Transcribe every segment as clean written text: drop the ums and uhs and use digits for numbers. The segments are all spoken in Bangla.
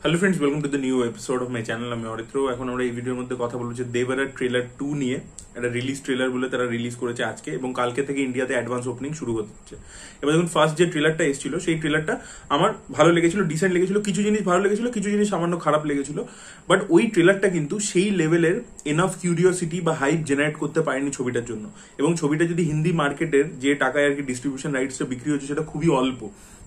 Hello friends, welcome to the new episode of my channel. আমি অরিত্র। এখন আমরা এই ভিডিওর মধ্যে কথা বলবো যে দেবরা ট্রেলার 2 নিয়ে। একটা রিলিজ ট্রেলার বলে তারা রিলিজ করেছে আজকে, এবং কালকে থেকে ইন্ডিয়াতে অ্যাডভান্স ওপেনিং শুরু হচ্ছে। এবার দেখুন, ফার্স্ট যে ট্রেলারটা এসেছিল সেই ট্রেলারটা আমার ভালো লেগেছিল, ডিসেন্ট লেগেছিল। কিছু জিনিস ভালো লেগেছিল, কিছু জিনিস সামান্য খারাপ লেগেছিল। বাট ওই ট্রেলারটা কিন্তু সেই লেভেলের এনাফ কিউরিওসিটি বা হাইপ জেনারেট করতে পারেনি ছবিটার জন্য। এবং ছবিটা যদি হিন্দি মার্কেটের যে টাকায় আর কি ডিস্ট্রিবিউশন রাইটসটা বিক্রি হচ্ছে সেটা খুবই অল্প,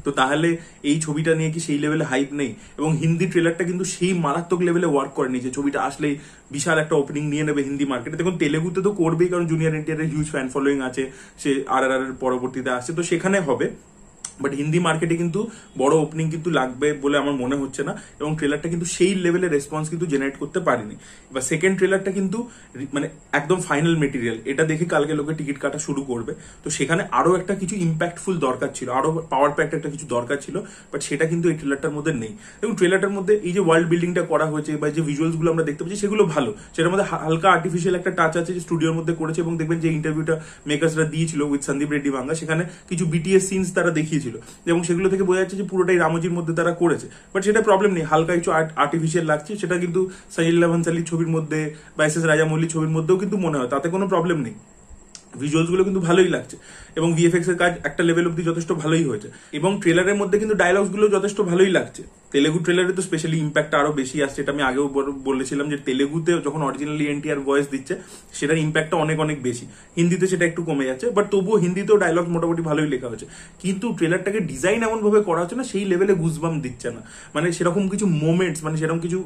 তো তাহলে এই ছবিটা নিয়ে কি সেই লেভেলে হাইপ নেই? এবং হিন্দি ট্রেলারটা কিন্তু সেই মারাত্মক লেভেলে ওয়ার্ক করেনি যে ছবিটা আসলেই বিশাল একটা ওপেনিং নিয়ে নেবে হিন্দি মার্কেটে। দেখুন, তেলেগুতে তো করবেই, কারণ জুনিয়র এনটিআর এর হিউজ ফ্যান ফলোয়িং আছে, সে RRR এর পরবর্তীতে আসছে, তো সেখানে হবে। বাট হিন্দি মার্কেটে কিন্তু বড় ওপেনিং কিন্তু লাগবে বলে আমার মনে হচ্ছে না, এবং ট্রেলারটা কিন্তু সেই লেভেলের রেসপন্স কিন্তু জেনারেট করতে পারেনি। এবার সেকেন্ড ট্রেলারটা কিন্তু মানে একদম ফাইনাল মেটেরিয়াল, এটা দেখে কালকে লোকে টিকিট কাটা শুরু করবে। তো সেখানে আরো একটা কিছু ইম্প্যাক্টফুল দরকার ছিল, আরো পাওয়ার প্যাকড একটা কিছু দরকার ছিল, বাট সেটা কিন্তু এই ট্রেলারটার মধ্যে নেই। এবং ট্রেলারটার মধ্যে এই যে ওয়ার্ল্ড বিল্ডিংটা করা হয়েছে বা যে ভিজুয়ালস গুলো আমরা দেখতে পাচ্ছি সেগুলো ভালো, সেটার মধ্যে হালকা আর্টিফিশিয়াল একটা টাচ আছে যে স্টুডিওর মধ্যে করেছে। এবং দেখবেন যে ইন্টারভিউটা মেকার্সরা দিয়েছিল উইথ সন্দীপ রেড্ডি বাংলা, সেখানে কিছু বিটিএস সিনস তারা দেখিয়েছিল, এবং সেগুলো থেকে বোঝা যাচ্ছে যে পুরোটাই রামোজির মধ্যে তারা করেছে। বাট সেটা প্রবলেম নেই, হালকা কিছু আর্টিফিশিয়াল লাগছে, সেটা কিন্তু সাজিল্লা ভানসালির ছবির মধ্যে বা এস এস রাজামৌলির ছবির মধ্যেও কিন্তু মনে হয়, তাতে কোনো প্রবলেম নেই। ভিজুয়ালস গুলো কিন্তু ভালোই লাগছে, এবং ভিএফএক্স এর কাজ একটা লেভেল অব্দি যথেষ্ট ভালোই হয়েছে, এবং ট্রেলারের মধ্যে কিন্তু ডায়লগস গুলো যথেষ্ট ভালোই লাগছে। তেলেগু ট্রেলারে তো স্পেশালি ইম্প্যাক্ট আরো বেশি আসছে, এটা আমি আগেও বলেছিলাম যে তেলেগুতে যখন অরিজিনালি এনটিআর ভয়েস দিচ্ছে সেটার ইম্প্যাক্টটা অনেক অনেক বেশি, হিন্দিতে সেটা একটু কমে যাচ্ছে। বাট তবুও হিন্দিতেও ডায়লগ মোটামুটি ভালোই লেখা হচ্ছে, কিন্তু ট্রেলারটাকে ডিজাইন এমন ভাবে করা হচ্ছে না সেই লেভেলে গুজবাম দিচ্ছে না, মানে সেরকম কিছু মোমেন্টস, মানে সেরকম কিছু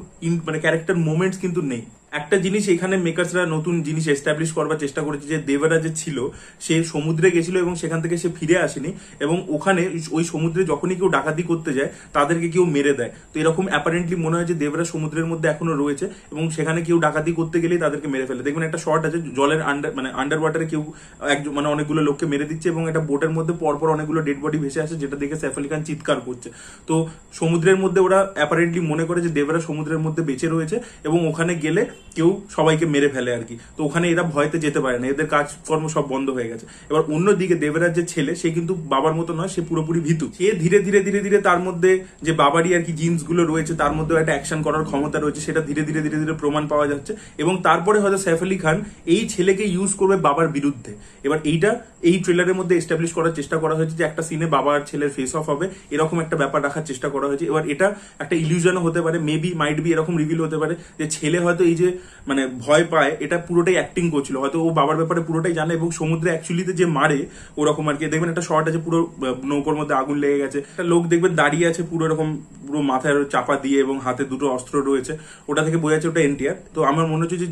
মানে ক্যারেক্টার মোমেন্টস কিন্তু নেই। একটা জিনিস এখানে মেকার্সরা নতুন জিনিস এস্টাবলিশ করবার চেষ্টা করেছে যে দেবরা যে ছিল সে সমুদ্রে গেছিল এবং সেখান থেকে সে ফিরে আসেনি, এবং ওখানে ওই সমুদ্রে যখনই কেউ ডাকাতি করতে যায় তাদেরকে কেউ মেরে দেয়। তো এরকম অ্যাপারেন্টলি মনে হয় যে দেবরা সমুদ্রের মধ্যে এখনো রয়েছে, এবং সেখানে কেউ ডাকাতি করতে গেলেই তাদেরকে মেরে ফেলে। দেখবেন একটা শর্ট আছে জলের আন্ডার ওয়াটারে কেউ মানে অনেকগুলো লোককে মেরে দিচ্ছে, এবং একটা বোটের মধ্যে পরপর অনেকগুলো ডেড বডি ভেসে আসে, যেটা দেখে সাইফ আলী খান চিৎকার করছে। তো সমুদ্রের মধ্যে ওরা অ্যাপারেন্টলি মনে করে যে দেবরা সমুদ্রের মধ্যে বেঁচে রয়েছে, এবং ওখানে গেলে কেউ সবাইকে মেরে ফেলে আর কি। তো ওখানে এরা ভয়তে যেতে পারে না, এদের কাজকর্ম সব বন্ধ হয়ে গেছে। এবার অন্যদিকে দেবরাজ যে ছেলে সে কিন্তু বাবার মতো নয়, সে পুরোপুরি ভীতু। সে ধীরে ধীরে ধীরে ধীরে তার মধ্যে যে বাবারই আর কি জিন্স গুলো রয়েছে, তার মধ্যে একটা অ্যাকশন করার ক্ষমতা রয়েছে, সেটা ধীরে ধীরে ধীরে ধীরে প্রমাণ পাওয়া যাচ্ছে। এবং তারপরে হয়তো সাইফ আলী খান এই ছেলেকে ইউজ করবে বাবার বিরুদ্ধে। এবার এইটা এই ট্রেলারের মধ্যে এস্টাবলিশ করার চেষ্টা করা হয়েছে যে একটা সিনে বাবা আর ছেলের ফেস অফ হবে, এরকম একটা ব্যাপার রাখার চেষ্টা করা হয়েছে। এবার এটা একটা ইলিউশনও হতে পারে, মেবি মাইট বি এরকম রিভিল হতে পারে যে ছেলে হয়তো এই যে মানে ভয় পায় এটা পুরোটাই অ্যাক্টিং করছিল, হয়তো ও বাবার ব্যাপারে পুরোটাই জানে, এবং সমুদ্রে অ্যাকচুয়ালিতে যে মারে ওরকম আর কি। দেখবেন একটা শর্ট আছে পুরো নৌকোর মধ্যে আগুন লেগে গেছে, একটা লোক দেখবেন দাঁড়িয়ে আছে পুরো এরকম পুরো মাথায় চাপা দিয়ে, এবং হাতে দুটো অস্ত্র রয়েছে, ওটা থেকে বোঝা যাচ্ছে ওটা এনটিআর। তো আমার মনে হচ্ছে যে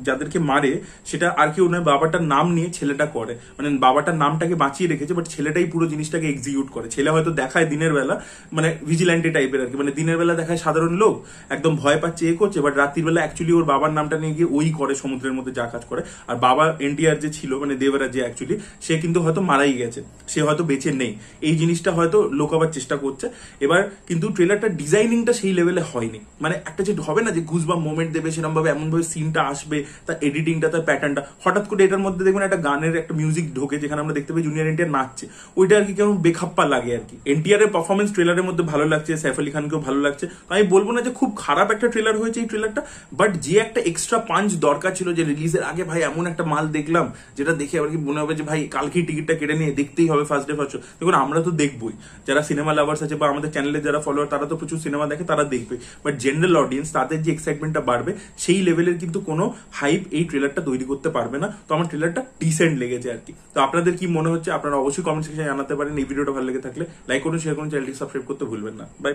যাদেরকে মারে সেটা আর কেউ নয়, বাবাটার নাম নিয়ে ছেলেটা করে, মানে বাবাটার নামটাকে বাঁচিয়ে রেখেছে, বাট ছেলেটাই পুরো জিনিসটাকে এক্সিকিউট করে। ছেলে হয়তো দেখায় দিনের বেলা মানে ভিজিল্যান্টি টাইপের আর কি, মানে দিনের বেলা দেখায় সাধারণ লোক একদম ভয় পাচ্ছে এ করছে, বাট রাত্রির বেলা অ্যাকচুয়ালি ওর বাবার নামটা নিয়ে গিয়ে ওই করে সমুদ্রের মধ্যে যা কাজ করে। আর বাবা এনটিআর যে ছিল মানে দেবরাজ যে অ্যাকচুয়ালি সে কিন্তু হয়তো মারাই গেছে, সে হয়তো বেঁচে নেই, এই জিনিসটা হয়তো লোকাবার চেষ্টা করছে। এবার কিন্তু ট্রেলারটা ডিজাইনিংটা সেই লেভেলে হয়নি, মানে একটা যে হবে না যে গুজবাম মোমেন্ট দেবে সেরকম ভাবে, এমন ভাবে সিনটা আসবে, তার এডিটিংটা, তার প্যাটার্নটা, হঠাৎ করে এটার মধ্যে দেখবেন একটা গানের একটা মিউজিক ঢোকে যেখানে আমরা দেখতে পাই জুনিয়র এনটিআর নাচছে, ওইটা আর কি কেমন বেখাপ্পা লাগে আর কি। এনটিআর এর পারফরমেন্স ট্রেলারের মধ্যে ভালো লাগছে, সাইফ আলী খানকেও ভালো লাগছে। আমি বলবো না যে খুব খারাপ একটা ট্রেলার হয়েছে এই ট্রেলারটা, বাট যে একটা এক্সট্রা পাঞ্চ দরকার ছিল যে রিলিজের আগে ভাই এমন একটা মাল দেখলাম যেটা দেখে আবার কি মনে হবে যে ভাই কালকেই টিকিটটা কেটে নিয়ে দেখতেই হবে ফার্স্ট ডে ফার্স্ট শো। দেখুন, আমরা তো দেখবই, যারা সিনেমা লাভার্স আছে বা আমাদের চ্যানেলে যারা ফলোয়ার তারা তো প্রচুর সিনেমা দেখে, তারা দেখবে, বাট জেনারেল অডিয়েন্স তাদের যে এক্সাইটমেন্টটা বাড়বে সেই লেভেলের কিন্তু কোনো হাইপ এই ট্রেলারটা তৈরি করতে পারবে না। তো আমার ট্রেলারটা ডিসেন্ট লেগেছে আর কি। তো আপনাদের কি মনে হচ্ছে আপনারা অবশ্যই কমেন্ট সেকশনে জানাতে পারেন। এই ভিডিওটা ভালো লেগে থাকলে লাইক করুন, শেয়ার করুন, চ্যানেলটি সাবস্ক্রাইব করতে ভুলবেন না। বাই।